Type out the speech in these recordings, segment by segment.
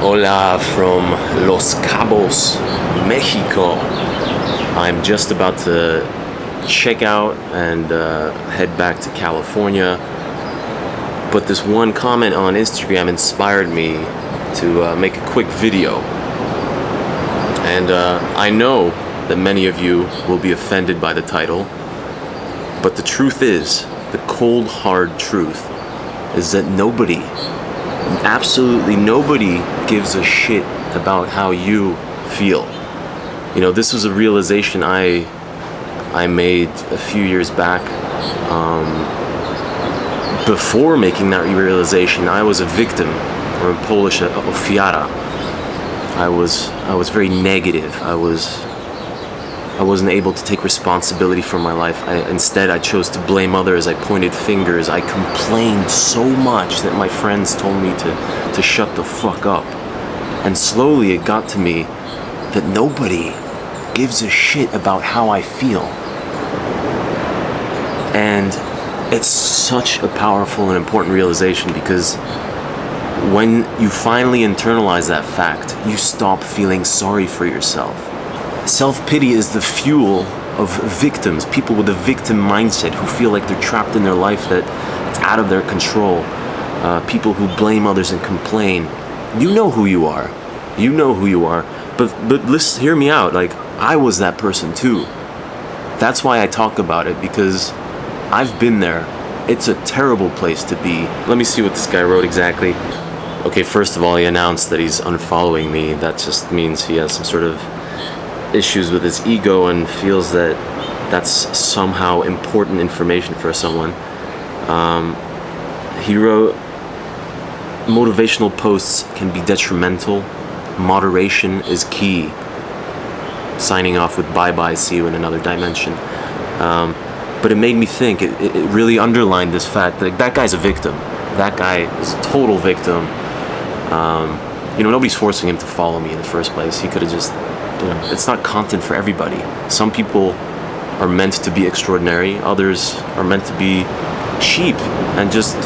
Hola from Los Cabos, Mexico. I'm just about to check out and head back to California. But this one comment on Instagram inspired me to make a quick video. And I know that many of you will be offended by the title. But the truth is, the cold, hard truth, is that nobody, absolutely nobody gives a shit about how you feel. You know, this was a realization I made a few years back. Before making that realization, I was a victim, or in Polish, ofiara. I was very negative. I wasn't able to take responsibility for my life. Instead, I chose to blame others. I pointed fingers. I complained so much that my friends told me to shut the fuck up. And slowly it got to me that nobody gives a shit about how I feel. And it's such a powerful and important realization, because when you finally internalize that fact, you stop feeling sorry for yourself. Self-pity is the fuel of victims, people with a victim mindset who feel like they're trapped in their life, that it's out of their control. People who blame others and complain. You know who you are. You know who you are. But listen, hear me out. Like, I was that person too. That's why I talk about it, because I've been there. It's a terrible place to be. Let me see what this guy wrote exactly. Okay, first of all, he announced that he's unfollowing me. That just means he has some sort of issues with his ego and feels that that's somehow important information for someone. He wrote, motivational posts can be detrimental. Moderation is key. Signing off with bye-bye, see you in another dimension. But it made me think, it really underlined this fact that that guy's a victim. That guy is a total victim. Nobody's forcing him to follow me in the first place. He could have just, it's not content for everybody. Some people are meant to be extraordinary. Others are meant to be cheap and just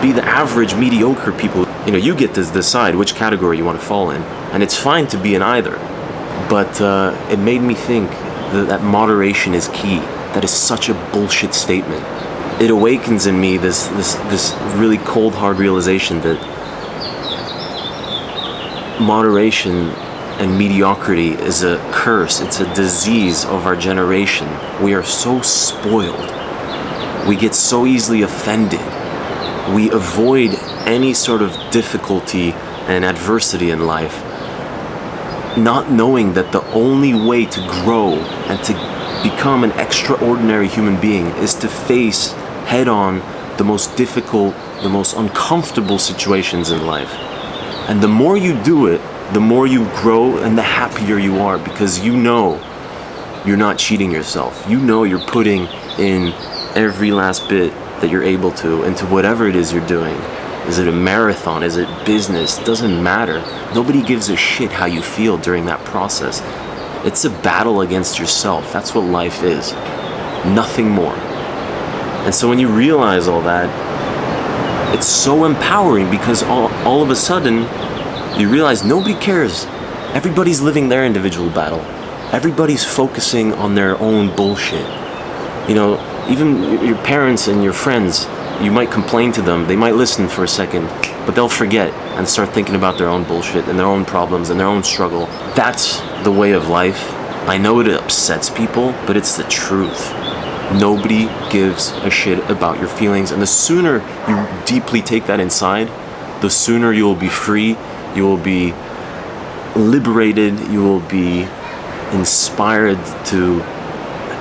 be the average, mediocre people. You get to decide which category you want to fall in. And it's fine to be in either. But it made me think that moderation is key. That is such a bullshit statement. It awakens in me this really cold, hard realization that moderation and mediocrity is a curse. It's a disease of our generation. We are so spoiled. We get so easily offended. We avoid any sort of difficulty and adversity in life, not knowing that the only way to grow and to become an extraordinary human being is to face head-on the most difficult, the most uncomfortable situations in life. And the more you do it, the more you grow and the happier you are, because you know you're not cheating yourself. You know you're putting in every last bit that you're able to into whatever it is you're doing. Is it a marathon? Is it business? Doesn't matter. Nobody gives a shit how you feel during that process. It's a battle against yourself. That's what life is. Nothing more. And so when you realize all that, it's so empowering, because all of a sudden you realize nobody cares. Everybody's living their individual battle. Everybody's focusing on their own bullshit. Even your parents and your friends, you might complain to them. They might listen for a second, but they'll forget and start thinking about their own bullshit and their own problems and their own struggle. That's the way of life. I know it upsets people, but it's the truth. Nobody gives a shit about your feelings. And the sooner you deeply take that inside, the sooner you will be free, you will be liberated, you will be inspired to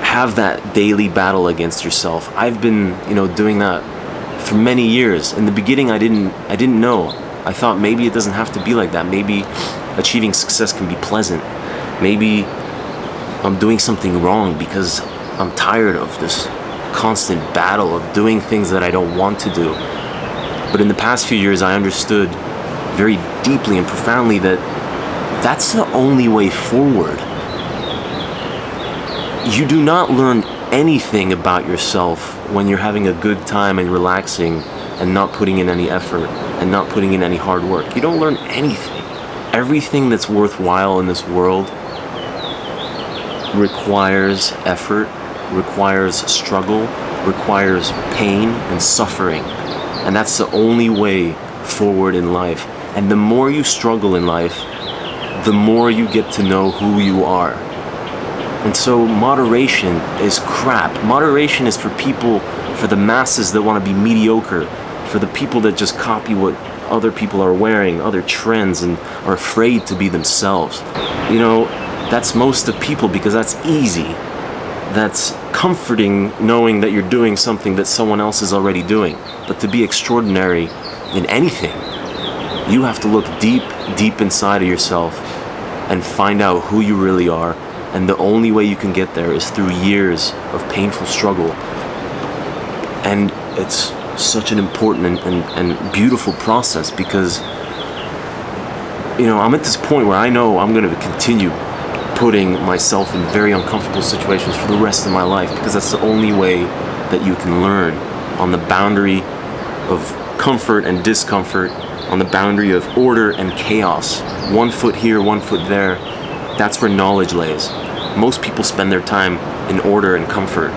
have that daily battle against yourself. I've been, doing that for many years. In the beginning, I didn't know. I thought maybe it doesn't have to be like that. Maybe achieving success can be pleasant. Maybe I'm doing something wrong because I'm tired of this constant battle of doing things that I don't want to do. But in the past few years, I understood very deeply and profoundly that that's the only way forward. You do not learn anything about yourself when you're having a good time and relaxing and not putting in any effort and not putting in any hard work. You don't learn anything. everything that's worthwhile in this world requires effort, requires struggle, requires pain and suffering. And that's the only way forward in life. And the more you struggle in life, the more you get to know who you are. And so moderation is crap. Moderation is for people, for the masses that want to be mediocre, for the people that just copy what other people are wearing, other trends, and are afraid to be themselves. You know, that's most of people because that's easy. That's comforting knowing that you're doing something that someone else is already doing. But to be extraordinary in anything, you have to look deep, deep inside of yourself and find out who you really are. And the only way you can get there is through years of painful struggle. And it's such an important and beautiful process because, you know, I'm at this point where I know I'm going to continue putting myself in very uncomfortable situations for the rest of my life because that's the only way that you can learn, on the boundary of comfort and discomfort, on the boundary of order and chaos. 1 foot here, 1 foot there. That's where knowledge lays. Most people spend their time in order and comfort,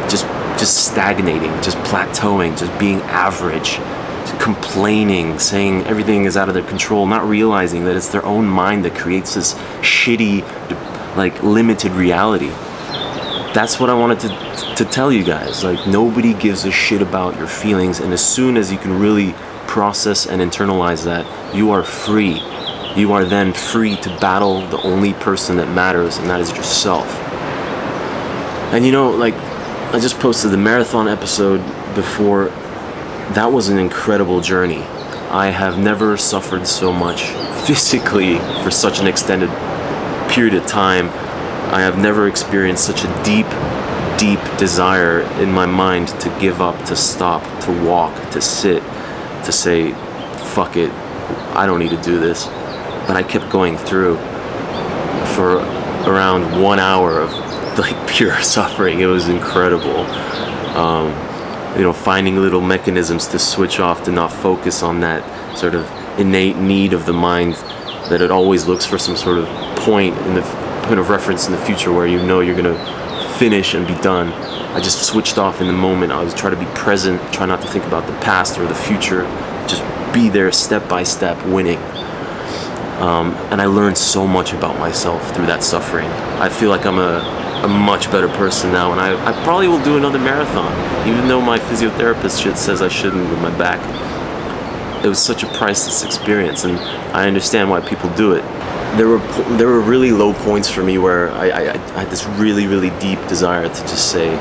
just stagnating, just plateauing, just being average, just complaining, saying everything is out of their control, not realizing that it's their own mind that creates this shitty, like, limited reality. That's what I wanted to tell you guys. Like, nobody gives a shit about your feelings, and as soon as you can really process and internalize that, you are free. You are then free to battle the only person that matters, and that is yourself. And you know, like, I just posted the marathon episode before. That was an incredible journey. I have never suffered so much physically for such an extended period of time. I have never experienced such a deep, deep desire in my mind to give up, to stop, to walk, to sit, to say, fuck it, I don't need to do this. But I kept going through for around 1 hour of like pure suffering. It was incredible. You know, finding little mechanisms to switch off, to not focus on that sort of innate need of the mind that it always looks for some sort of point of reference in the future where you know you're gonna finish and be done. I just switched off in the moment. I was trying to be present, try not to think about the past or the future, just be there step by step, winning. And I learned so much about myself through that suffering. I feel like I'm a much better person now, and I probably will do another marathon, even though my physiotherapist shit says I shouldn't with my back. It was such a priceless experience, and I understand why people do it. There were really low points for me where I had this really, really deep desire to just say,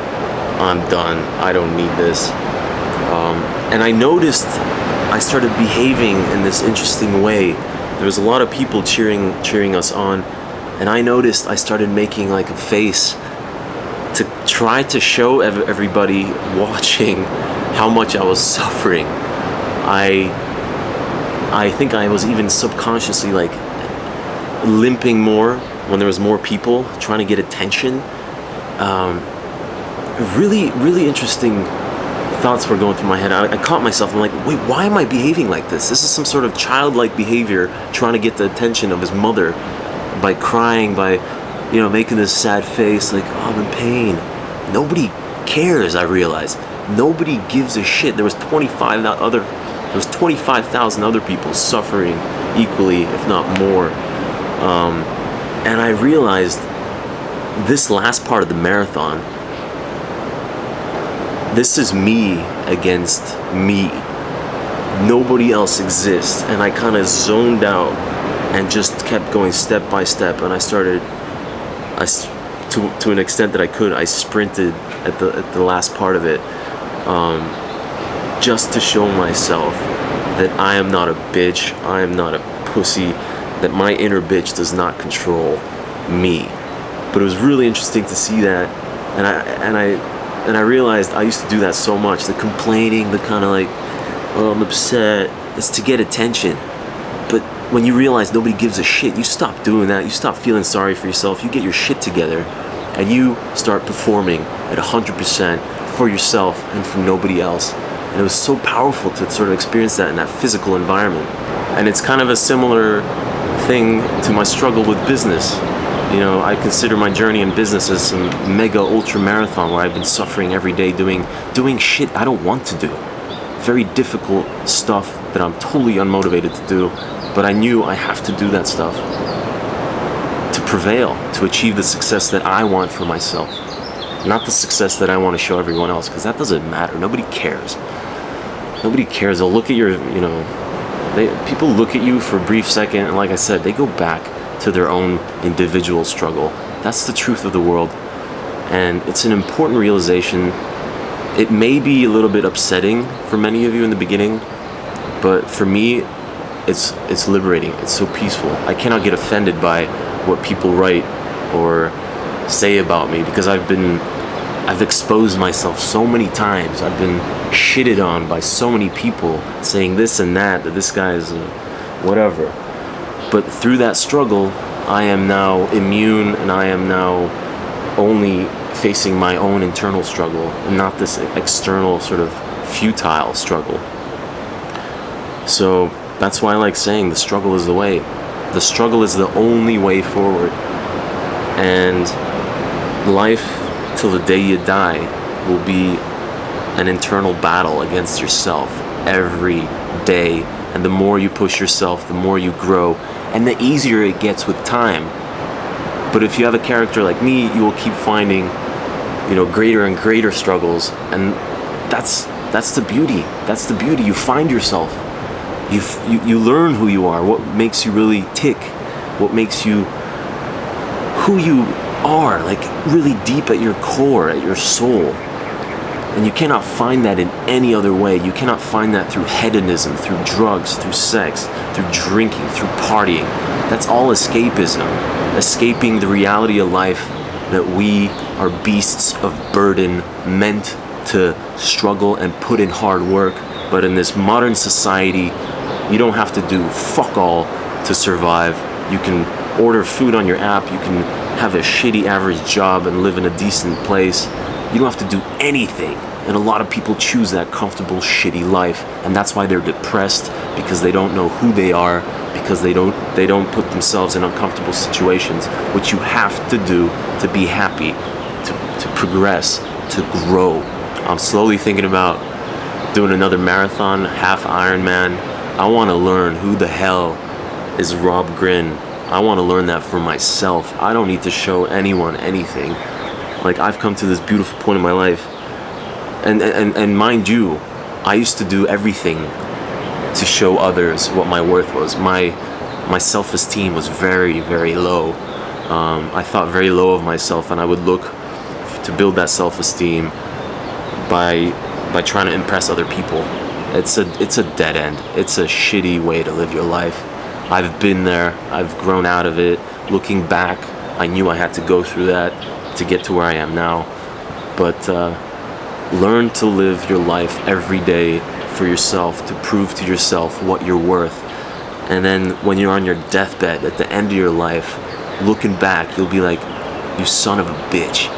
I'm done, I don't need this. And I noticed I started behaving in this interesting way. There was a lot of people cheering us on, and I noticed I started making like a face to try to show everybody watching how much I was suffering. I think I was even subconsciously like limping more when there was more people, trying to get attention. Really, really interesting thoughts were going through my head. I caught myself. I'm like, wait, why am I behaving like this? This is some sort of childlike behavior, trying to get the attention of his mother by crying, by, you know, making this sad face, like, oh, I'm in pain. Nobody cares, I realized. Nobody gives a shit. There was 25,000 other people suffering equally, if not more. And I realized this last part of the marathon, this is me against me. Nobody else exists. And I kind of zoned out and just kept going step by step. And I started, to an extent that I could, I sprinted at the last part of it, just to show myself that I am not a bitch, I am not a pussy, that my inner bitch does not control me. But it was really interesting to see that, and I realized I used to do that so much. The complaining, the kind of like, oh, I'm upset. It's to get attention. But when you realize nobody gives a shit, you stop doing that. You stop feeling sorry for yourself. You get your shit together, and you start performing at 100% for yourself and for nobody else. And it was so powerful to sort of experience that in that physical environment. And it's kind of a similar thing to my struggle with business. You know, I consider my journey in business as some mega ultra marathon where I've been suffering every day doing shit I don't want to do. Very difficult stuff that I'm totally unmotivated to do, but I knew I have to do that stuff to prevail, to achieve the success that I want for myself. Not the success that I want to show everyone else, because that doesn't matter. Nobody cares. Nobody cares. They'll look at your, people look at you for a brief second, and like I said, they go back to their own individual struggle. That's the truth of the world, and it's an important realization. It may be a little bit upsetting for many of you in the beginning, but for me, it's liberating. It's so peaceful. I cannot get offended by what people write or say about me, because I've exposed myself so many times. I've been shitted on by so many people saying this and that this guy is whatever. But through that struggle, I am now immune, and I am now only facing my own internal struggle and not this external sort of futile struggle. So that's why I like saying the struggle is the way. The struggle is the only way forward. And life till the day you die will be an internal battle against yourself every day. And the more you push yourself, the more you grow, and the easier it gets with time. But if you have a character like me, you will keep finding, greater and greater struggles, and that's the beauty. That's the beauty. You find yourself. You learn who you are, what makes you really tick, what makes you who you are, like really deep at your core, at your soul. And you cannot find that in any other way. You cannot find that through hedonism, through drugs, through sex, through drinking, through partying. That's all escapism. Escaping the reality of life, that we are beasts of burden, meant to struggle and put in hard work. But in this modern society, you don't have to do fuck all to survive. You can order food on your app. You can have a shitty average job and live in a decent place. You don't have to do anything. And a lot of people choose that comfortable, shitty life. And that's why they're depressed, because they don't know who they are, because they don't put themselves in uncomfortable situations, which you have to do to be happy, to progress, to grow. I'm slowly thinking about doing another marathon, half Ironman. I want to learn who the hell is Rob Gryn. I want to learn that for myself. I don't need to show anyone anything. Like, I've come to this beautiful point in my life, and mind you, I used to do everything to show others what my worth was. My self-esteem was very, very low. I thought very low of myself, and I would look to build that self-esteem by trying to impress other people. It's a dead end. It's a shitty way to live your life. I've been there. I've grown out of it. Looking back, I knew I had to go through that to get to where I am now. But learn to live your life every day for yourself, to prove to yourself what you're worth. And then when you're on your deathbed at the end of your life, looking back, you'll be like, you son of a bitch.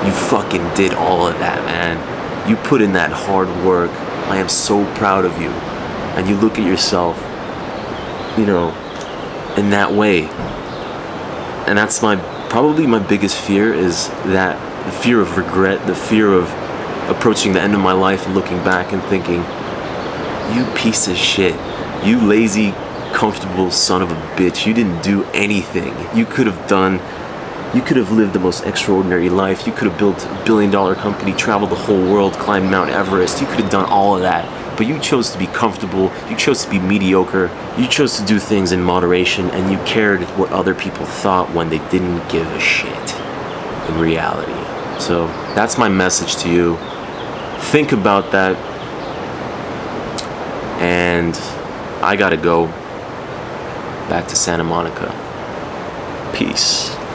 You fucking did all of that, man. You put in that hard work. I am so proud of you. And you look at yourself, in that way. And that's probably my biggest fear, is that the fear of regret, the fear of approaching the end of my life and looking back and thinking, you piece of shit, you lazy, comfortable son of a bitch, you didn't do anything. You could have lived the most extraordinary life. You could have built a $1 billion company, traveled the whole world, climbed Mount Everest. You could have done all of that. But you chose to be comfortable. You chose to be mediocre. You chose to do things in moderation, and you cared what other people thought when they didn't give a shit in reality. So that's my message to you. Think about that. And I gotta go back to Santa Monica. Peace.